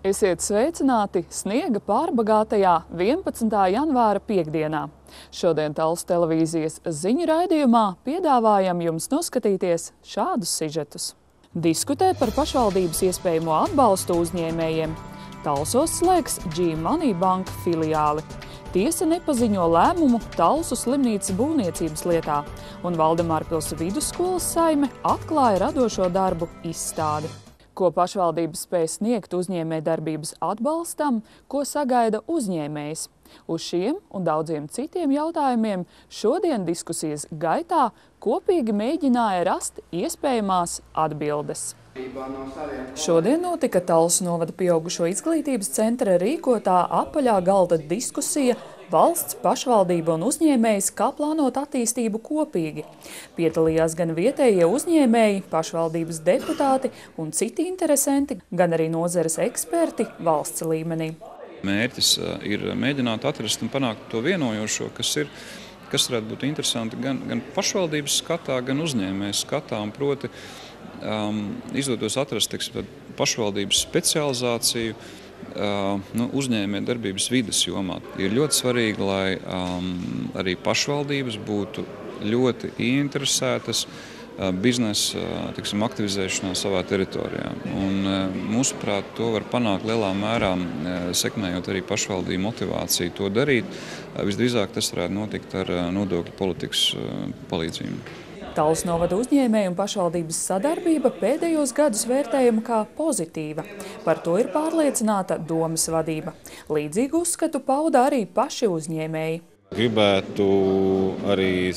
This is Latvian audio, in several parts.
Esiet sveicināti sniega pārbagātajā 11. janvāra piekdienā. Šodien Talsu televīzijas ziņu raidījumā piedāvājam jums noskatīties šādus sižetus. Diskutē par pašvaldības iespējamo atbalstu uzņēmējiem. Talsos slēgs G-Money banka filiāli. Tiesa nepaziņo lēmumu Talsu slimnīcas būvniecības lietā, un Valdemārpils vidusskolas saime atklāja radošo darbu izstādi. Ko pašvaldības spēj sniegt uzņēmējdarbības atbalstam, ko sagaida uzņēmējs? Uz šiem un daudziem citiem jautājumiem šodien diskusijas gaitā kopīgi mēģināja rast iespējamās atbildes. Šodien notika Talsu novada pieaugušo izglītības centra rīkotā apaļā galda diskusija Valsts, pašvaldība un uzņēmējs, kā plānot attīstību kopīgi. Piedalījās gan vietējie uzņēmēji, pašvaldības deputāti un citi interesanti, gan arī nozares eksperti valsts līmenī. Mērķis ir mēģināt atrast un panākt to vienojošo, kas varētu būt interesanti gan pašvaldības skatā, gan uzņēmējas skatā, un proti izdotos atrast pašvaldības specializāciju uzņēmēju darbības vides jomā. Ir ļoti svarīgi, lai arī pašvaldības būtu ļoti ieinteresētas biznesa aktivizēšanā savā teritorijā. Un, mūsuprāt, to var panākt lielā mērā, sekmējot arī pašvaldību motivāciju to darīt. Visdrīzāk tas varētu notikt ar nodokļu politikas palīdzību. Talsu novada uzņēmēju un pašvaldības sadarbība pēdējos gadus vērtējama kā pozitīva. Par to ir pārliecināta domes vadība. Līdzīgu uzskatu pauda arī paši uzņēmēji. Gribētu arī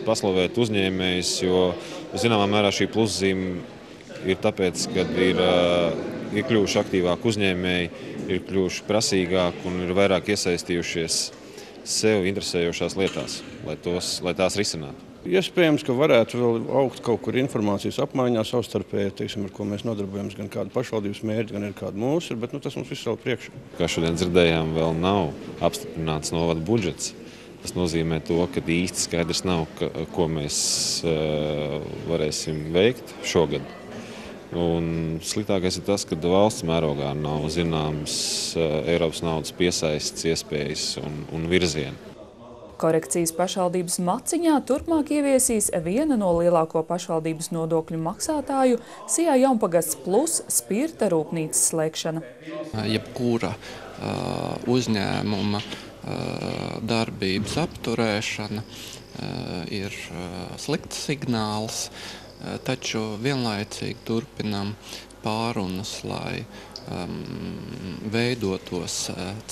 paslavēt uzņēmējus, jo zināmā mērā šī pluszīme ir tāpēc, ka ir kļuvuši aktīvāki uzņēmēji, ir kļuvuši prasīgāki un ir vairāk iesaistījušies sev interesējošās lietās, lai tās risinātu. Iespējams, ka varētu vēl augt kaut kur informācijas apmaiņā savstarpēji, ar ko mēs nodarbojamies, gan kāda pašvaldības mērķi, gan ir kāda mūsu, bet tas mums viss vēl priekšā. Kā šodien dzirdējām, vēl nav apstiprināts novada budžets. Tas nozīmē to, ka īsti skaidrs nav, ko mēs varēsim veikt šogad. Un sliktākais ir tas, ka valsts mērogā nav zināms Eiropas naudas piesaists iespējas un virzieni. Korekcijas pašvaldības Maciņā turpmāk ieviesīs viena no lielāko pašvaldības nodokļu maksātāju Sijā Jaunpagasts plus spirta rūpnīcas slēgšana. Jebkura uzņēmuma darbības apturēšana ir slikts signāls, taču vienlaicīgi turpinam pārunas, lai veidotos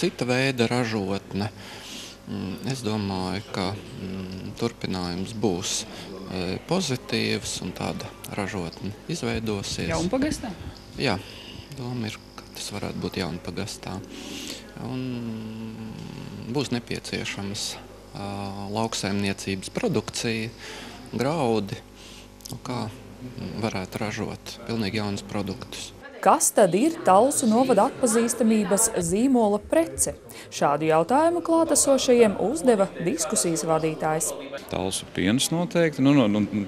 cita veida ražotne. Es domāju, ka turpinājums būs pozitīvs un tāda ražotne izveidosies. Jaunpagastā? Jā, doma ir, ka tas varētu būt Jaunpagastā. Un būs nepieciešamas lauksaimniecības produkcija, graudi, kā varētu ražot pilnīgi jaunus produktus. Kas tad ir Talsu novada atpazīstamības zīmola prece? Šādu jautājumu klātesošajiem uzdeva diskusijas vadītājs. Talsu piens noteikti.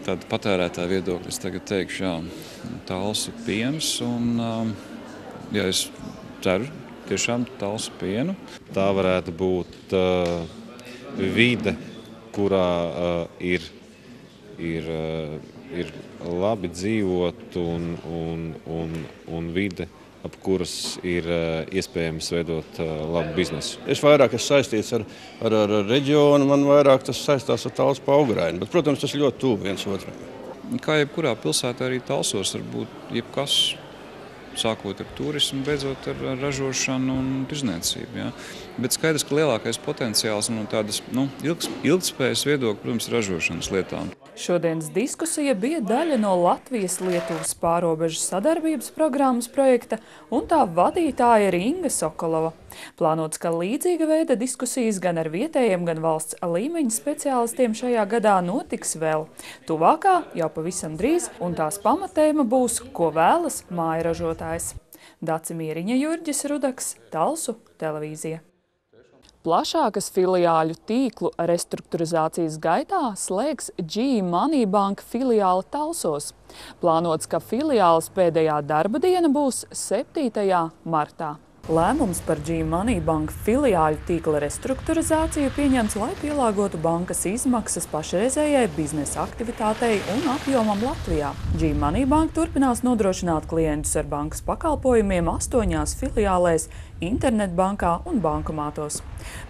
Tāda patērētāja viedokļa es tagad teikšu, jā, Talsu piens un es ceru tiešām Talsu pienu. Tā varētu būt vide, kurā ir labi dzīvot un vide, ap kuras ir iespējams veidot labu biznesu. Es vairāk esmu saistīts ar reģionu, man vairāk tas saistās ar Talsu Paugraini, bet, protams, tas ir ļoti tuvu viens otram. Kā jebkurā pilsētā arī Talsos var būt jebkas, sākot ar turismu, beidzot ar ražošanu un tirzniecību. Ja? Bet skaidrs, ka lielākais potenciāls no tādas ilgtspējas viedokļa, protams, ražošanas lietām. Šodienas diskusija bija daļa no Latvijas-Lietuvas pārobežu sadarbības programmas projekta, un tā vadītāja ir Inga Sokolova. Plānots, ka līdzīga veida diskusijas gan ar vietējiem, gan valsts līmeņa speciālistiem šajā gadā notiks vēl. Tuvākā jau pavisam drīz, un tās pamatēma būs, ko vēlas mājražotājs. Daci Mieriņa, Jurģis Rudaks, Talsu televīzija. Plašākas filiāļu tīklu restruktūrizācijas gaitā slēgs G-Money banka filiāli Talsos. Plānots, ka filiāles pēdējā darba diena būs 7. martā. Lēmums par G-Money banka filiāļu tīkla restruktūrizāciju pieņemts, lai pielāgotu bankas izmaksas pašreizējai biznesa aktivitātei un apjomam Latvijā. G-Money banka turpinās nodrošināt klientus ar bankas pakalpojumiem 8 filiālēs, internetbankā un bankomātos.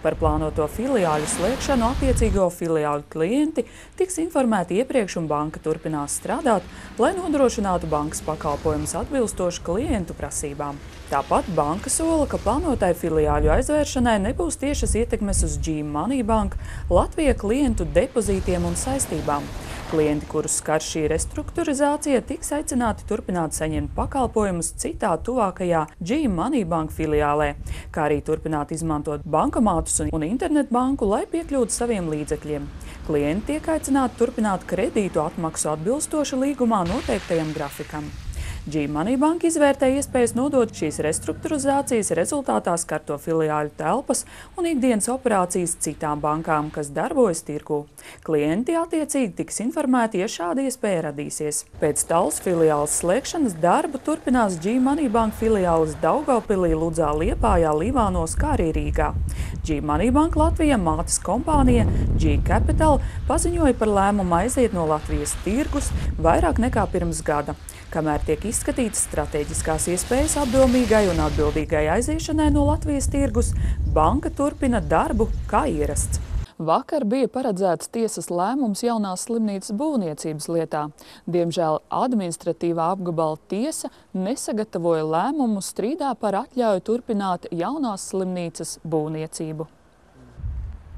Par plānoto filiāļu slēgšanu attiecīgo filiāļu klienti tiks informēti iepriekš un banka turpinās strādāt, lai nodrošinātu bankas pakalpojumus atbilstoši klientu prasībām. Tāpat banka sola, ka plānotai filiāļu aizvēršanai nebūs tiešas ietekmes uz G-Money banku Latvijas klientu depozītiem un saistībām. Klienti, kurus skar šī restruktūrizācija, tiks aicināti turpināt saņemt pakalpojumus citā tuvākajā G-Money banka filiālē, kā arī turpināt izmantot bankomātus un internetbanku, lai piekļūtu saviem līdzekļiem. Klienti tiek aicināti turpināt kredītu atmaksu atbilstoši līgumā noteiktajam grafikam. G-Money banka izvērtē iespējas nodot šīs restruktūrizācijas rezultātā skarto filiāļu telpas un ikdienas operācijas citām bankām, kas darbojas tirgū. Klienti attiecīgi tiks informēti, ja šāda iespēja radīsies. Pēc Talsu filiāles slēgšanas darbu turpinās G-Money banka filiāles Daugavpilī, Ludzā, Liepājā, Līvānos, kā arī Rīgā. G-Money banka Latvija mātes kompānija G-Capital paziņoja par lēmumu aiziet no Latvijas tirgus vairāk nekā pirms gada. Kamēr tiek izskatītas strateģiskās iespējas apdomīgai un atbildīgai aiziešanai no Latvijas tirgus, banka turpina darbu kā ierasts. Vakar bija paredzēts tiesas lēmums jaunās slimnīcas būvniecības lietā. Diemžēl administratīvā apgabala tiesa nesagatavoja lēmumu strīdā par atļauju turpināt jaunās slimnīcas būvniecību.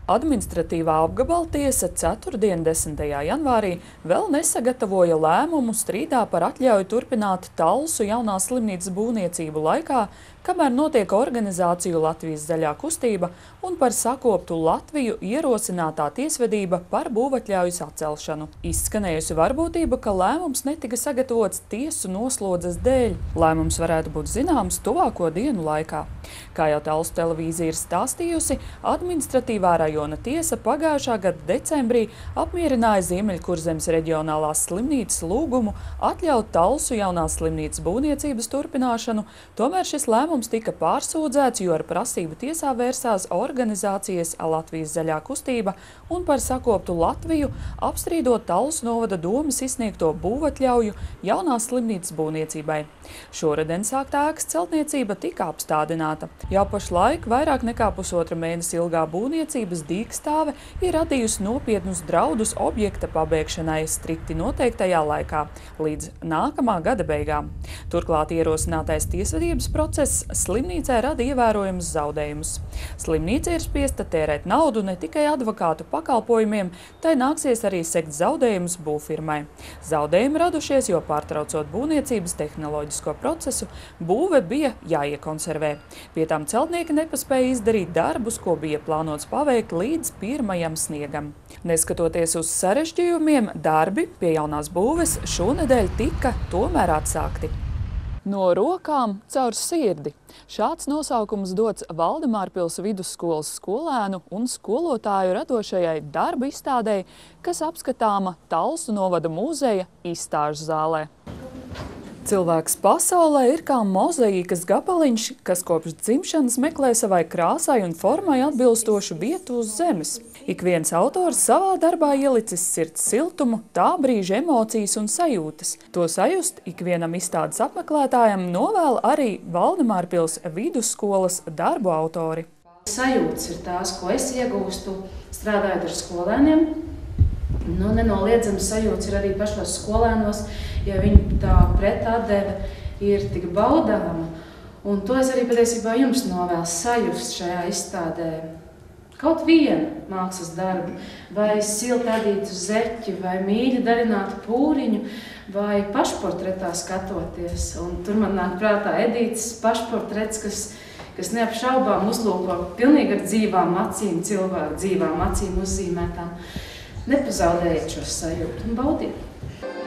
Administratīvā apgabala tiesa 4. 10. janvārī vēl nesagatavoja lēmumu strīdā par atļauju turpināt Talsu jaunās slimnīcas būvniecību laikā, kamēr notiek organizāciju Latvijas zaļā kustība un par sakoptu Latviju ierosinātā tiesvedība par būvatļaujas atcelšanu. Izskanējusi varbūtība, ka lēmums netika sagatavots tiesu noslodzes dēļ. Lēmums varētu būt zināms tuvāko dienu laikā. Kā jau Talsu televīzija ir stāstījusi, administratīvā rajona tiesa pagājušā gada decembrī apmierināja Ziemeļkurzemes reģionālās slimnīcas lūgumu atļaut Talsu jaunās slimnīcas būvniecības turpināšanu, tomēr šis lēmums tika pārsūdzēts, jo ar prasību tiesā vērsās organizācijas Latvijas zaļā kustība un par sakoptu Latviju apstrīdot Talsu novada domas izsniegto būvatļauju jaunās slimnīcas būvniecībai. Šoruden sāktā ēkas celtniecība tika apstādināta. Jau pašlaik vairāk nekā pusotra mēnesi ilgā būvniecības dīkstāve ir radījusi nopietnus draudus objekta pabeigšanai strikti noteiktajā laikā līdz nākamā gada beigām. Turklāt ierosinātais tiesvedības process slimnīcai rada ievērojumus zaudējumus. Slimnīca ir spiesta tērēt naudu ne tikai advokātu pakalpojumiem, tai nāksies arī sekt zaudējumus būvfirmai. Zaudējumi radušies, jo pārtraucot būvniecības tehnoloģisko procesu, būve bija jāiekonservē. Pie tām celtnieki nepaspēja izdarīt darbus, ko bija plānots paveikt līdz pirmajam sniegam. Neskatoties uz sarežģījumiem, darbi pie jaunās būves šonedēļ tika tomēr atsākti. No rokām caur sirdi. Šāds nosaukums dots Valdemārpils vidusskolas skolēnu un skolotāju radošajai darba izstādei, kas apskatāma Talsu novada muzeja izstāžu zālē. Cilvēks pasaulē ir kā mozaīkas gabaliņš, kas kopš dzimšanas meklē savai krāsai un formai atbilstošu vietu uz zemes. Ik viens autors savā darbā ielicis sirds siltumu, tā brīža emocijas un sajūtas. To sajust ikvienam izstādes apmeklētājam novēl arī Valdemārpils vidusskolas darbu autori. Sajūtas ir tās, ko es iegūstu strādājot ar skolēniem. Nenoliedzami sajūtas ir arī pašos skolēnos, ja viņu tā pretatdeve ir tik baudāma. Un to es arī patiesībā jums novēlu sajust šajā izstādē. Kaut vienu mākslas darbu, vai siltādītu zeķi, vai mīļi darinātu pūriņu, vai pašportretā skatoties. Un tur man nāk prātā Edītes pašportrets, kas neapšaubām uzlūko pilnīgi ar dzīvām acīm, cilvēku dzīvām acīm uzzīmētām. Nepazaudējiet šo sajūtu un baudiet.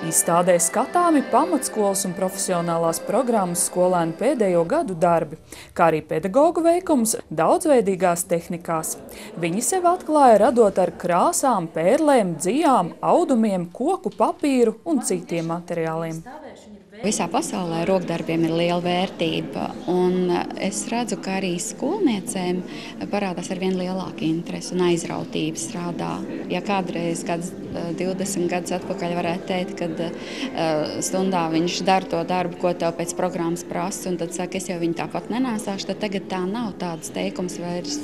Izstādē skatāmi pamatskolas un profesionālās programmas skolēnu pēdējo gadu darbi, kā arī pedagogu veikums daudzveidīgās tehnikās. Viņi sevi atklāja radot ar krāsām, pērlēm, dzijām, audumiem, koku, papīru un citiem materiāliem. Visā pasaulē rokdarbiem ir liela vērtība, un es redzu, ka arī skolniecēm parādās ar vien lielāku interesi un aizrautību strādā. Ja kādreiz, kāds 20 gadus atpakaļ varētu teikt, kad stundā viņš dara to darbu, ko tev pēc programmas prasa, un tad saka, es jau viņu tāpat nenēsāšu, tad tagad tā nav, tādas teikums vairs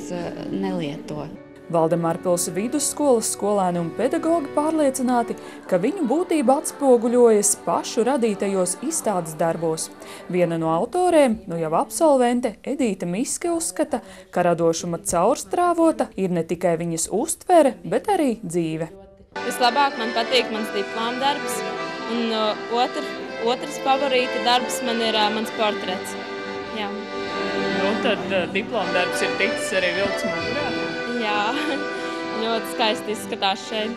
nelieto. Valdemārpils vidusskolas skolēni un pedagogi pārliecināti, ka viņu būtība atspoguļojas pašu radītajos izstādes darbos. Viena no autoriem, nu jau absolvente, Edīte Miske uzskata, ka radošuma caurstrāvota ir ne tikai viņas uztvere, bet arī dzīve. Vislabāk man patīk mans diploma darbs, un otrs favorīta darbs man ir mans portrets. Jā. Nu, tad diploma darbs ir ticis arī vilks mugurā. Jā, ļoti skaisti izskatās šeit.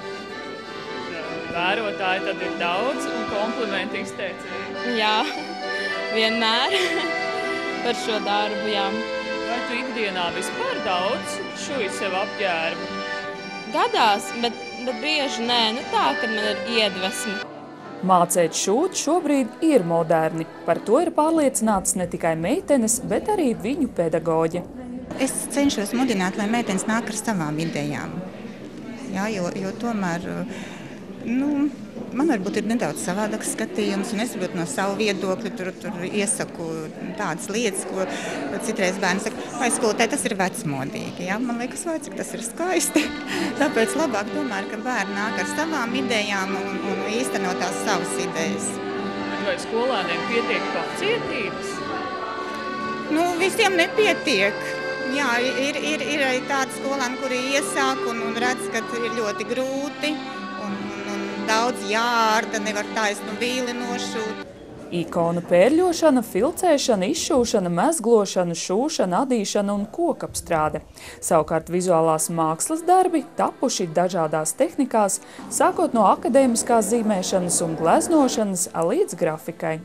Vērotāji tad ir daudz un komplimenti izteicēji. Jā, vienmēr par šo darbu, jā. Vai tu ikdienā vispār daudz šuji sev apģērbu? Gadās, bet bieži nē, nu tā, kad man ir iedvesma. Mācēt šūt šobrīd ir moderni. Par to ir pārliecināts ne tikai meitenes, bet arī viņu pedagoģi. Es cenšos mudināt, lai meitenes nāk ar savām idejām. Jā, jo tomēr man varbūt ir nedaudz savādāks skatījums, un es varbūt no savu viedokļu tur iesaku tādas lietas, ko citreiz bērni saka, vai skolotē tas ir vecmodīgi. Jā? Man liekas, vai cik tas ir skaisti. Tāpēc labāk tomēr, ka bērni nāk ar savām idejām un īstenot tās savas idejas. Vai skolēniem pietiek pacietības? Visiem nepietiek. Jā, ir arī tādi skolēni, kuri iesāk un redz, ka ir ļoti grūti un daudz jārda, nevar taisnu vīli nošūt. Ikonu pērļošana, filcēšana, izšūšana, mezglošana, šūšana, adīšana un kokapstrāde. Savukārt vizuālās mākslas darbi tapuši dažādās tehnikās, sākot no akadēmiskās zīmēšanas un gleznošanas līdz grafikai.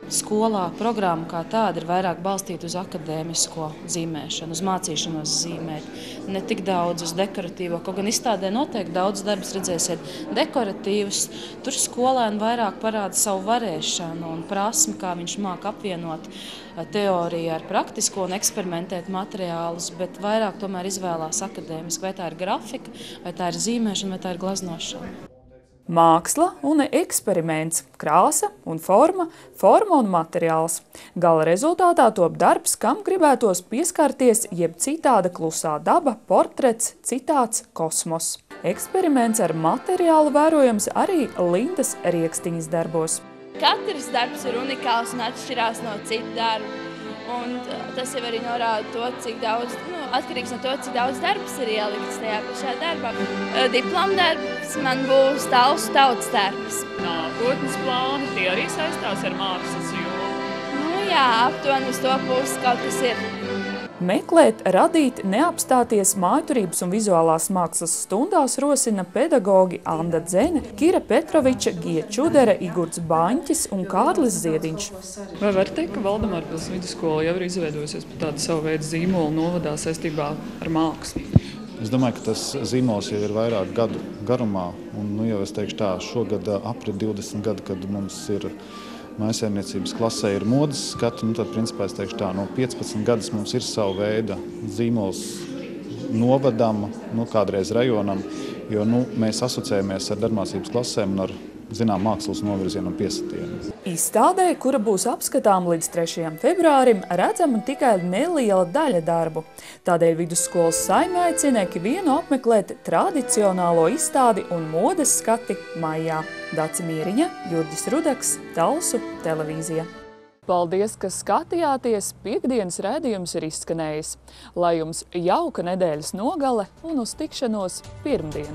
Skolā programma kā tāda ir vairāk balstīta uz akadēmisko zīmēšanu, uz mācīšanos zīmēt, ne tik daudz uz dekoratīvo. Kaut gan izstādē noteikti daudz darbs redzēsiet dekoratīvus, tur skolēni vairāk parāda savu varēšanu un prasmi, kā viņš māk apvienot teoriju ar praktisko un eksperimentēt materiālus, bet vairāk tomēr izvēlās akadēmiski, vai tā ir grafika, vai tā ir zīmēšana, vai tā ir gleznošana. Māksla un eksperiments, krāsa un forma un materiāls. Gala rezultātā top darbs, kam gribētos pieskarties, jeb citāda klusā daba, portrets, citāts kosmos. Eksperiments ar materiālu vērojams arī Lindas Riekstiņas darbos. Katrs darbs ir unikāls un atšķirās no citu darbu. Un tas jau arī norāda to, cik daudz, atkarīgs no to, cik daudz darbs ir ielikts tajā pašā darbā. Diploma darbs man būs tautas darbs. Nākotnes plāni, tie arī saistās ar mākslas jomu? Jā, aptuveni uz to pusi kaut kas ir. Meklēt, radīt, neapstāties mājturības un vizuālās mākslas stundās rosina pedagogi Anda Dzene, Kira Petroviča, Gija Čudere, Igurds Baņķis un Kārlis Ziediņš. Vai var teikt, ka Valdemārpils vidusskola jau ir izveidojusies par tādu savu veidu zīmolu novadā saistībā ar mākslu? Es domāju, ka tas zīmols jau ir vairāk gadu garumā, un jau es teikšu tā, šogad aprit 20 gadu, kad mums ir mājsaimniecības klasē ir modes skati, tad principā es teikšu tā, no 15 gadus mums ir savu veidu zīmols novadam, kādreiz rajonam, jo mēs asociējamies ar darbmācības klasēm un ar mākslas novirzienu un piesatienu. Izstādē, kura būs apskatām līdz 3. februārim, redzama tikai neliela daļa darbu. Tādēļ vidusskolas saime aicina ikvienu apmeklēt tradicionālo izstādi un modes skati maijā. Daci Mīriņa, Jurģis Rudaks, Talsu televīzija. Paldies, ka skatījāties! Piektdienas raidījums ir izskanējis. Lai jums jauka nedēļas nogale un uz tikšanos pirmdien!